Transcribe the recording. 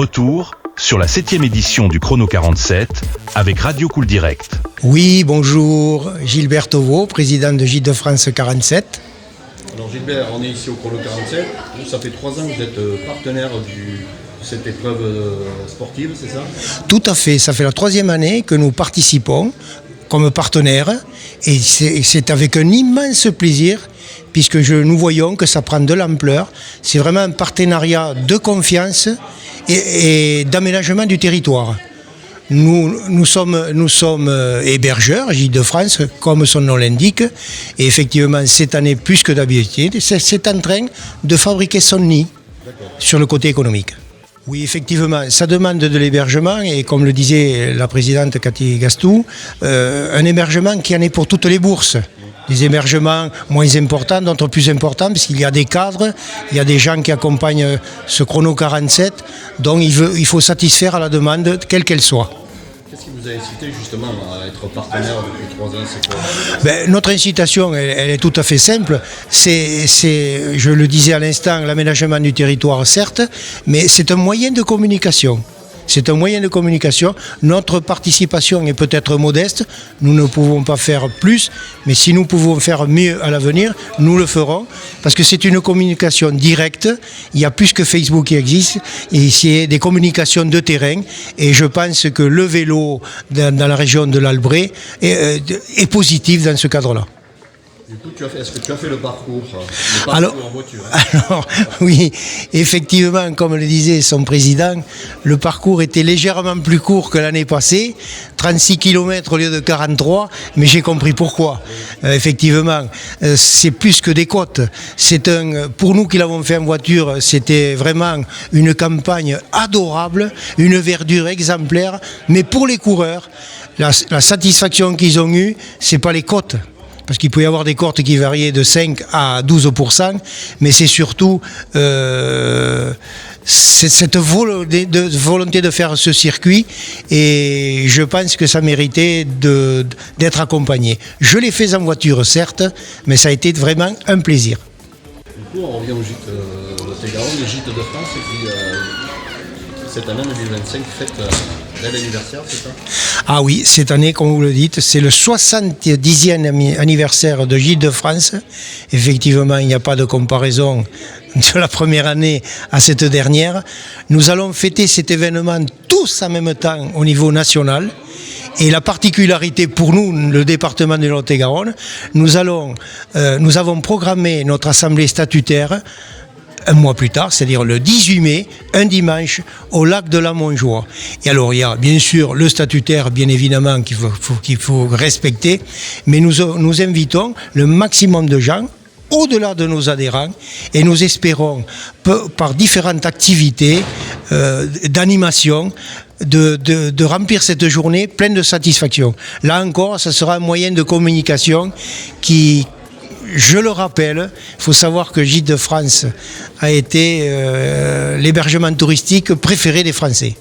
retour sur la 7e édition du Chrono 47 avec Radio Cool Direct. Oui, bonjour, Gilbert Tauveau, président de Gîtes de France 47. Alors Gilbert, on est ici au Chrono 47. Vous, ça fait 3 ans que vous êtes partenaire de cette épreuve sportive, c'est ça? Tout à fait, ça fait la 3e année que nous participons comme partenaires et c'est avec un immense plaisir puisque nous voyons que ça prend de l'ampleur. C'est vraiment un partenariat de confiance et d'aménagement du territoire. Nous sommes hébergeurs, Gîtes de France, comme son nom l'indique, et effectivement, cette année, plus que d'habitude, c'est en train de fabriquer son nid sur le côté économique. Oui, effectivement, ça demande de l'hébergement, et comme le disait la présidente Cathy Gastou, un hébergement qui en est pour toutes les bourses. Des hébergements moins importants, d'autres plus importants, parce qu'il y a des cadres, il y a des gens qui accompagnent ce Chrono 47, donc il faut satisfaire à la demande, quelle qu'elle soit. Qu'est-ce qui vous a incité justement à être partenaire depuis 3 ans? C'est quoi? Notre incitation, elle est tout à fait simple. C'est, je le disais à l'instant, l'aménagement du territoire, certes, mais c'est un moyen de communication. C'est un moyen de communication. Notre participation est peut-être modeste. Nous ne pouvons pas faire plus, mais si nous pouvons faire mieux à l'avenir, nous le ferons. Parce que c'est une communication directe. Il y a plus que Facebook qui existe. Et c'est des communications de terrain. Et je pense que le vélo dans la région de l'Albret est positif dans ce cadre-là. Du coup, est-ce que tu as fait le parcours en voiture? Alors, oui, effectivement, comme le disait son président, le parcours était légèrement plus court que l'année passée, 36 km au lieu de 43, mais j'ai compris pourquoi. Effectivement, c'est plus que des côtes. Pour nous qui l'avons fait en voiture, c'était vraiment une campagne adorable, une verdure exemplaire, mais pour les coureurs, la satisfaction qu'ils ont eue, c'est pas les côtes. Parce qu'il peut y avoir des courses qui variaient de 5 à 12%, mais c'est surtout cette volonté de faire ce circuit, et je pense que ça méritait d'être accompagné. Je l'ai fait en voiture, certes, mais ça a été vraiment un plaisir. Du coup, on revient au gîte de Lot-et-Garonne, les gîtes de France, qui cette année 2025 fête bel anniversaire, c'est ça? Ah oui, cette année, comme vous le dites, c'est le 70e anniversaire de Gîtes de France. Effectivement, il n'y a pas de comparaison de la première année à cette dernière. Nous allons fêter cet événement tous en même temps au niveau national. Et la particularité pour nous, le département de Lot-et-Garonne, nous avons programmé notre assemblée statutaire un mois plus tard, c'est-à-dire le 18 mai, un dimanche, au lac de la Montjoie. Et alors, il y a bien sûr le statutaire, bien évidemment, qu'il faut respecter, mais nous invitons le maximum de gens, au-delà de nos adhérents, et nous espérons, par différentes activités d'animation, de remplir cette journée pleine de satisfaction. Là encore, ce sera un moyen de communication qui... Je le rappelle, il faut savoir que Gîtes de France a été l'hébergement touristique préféré des Français.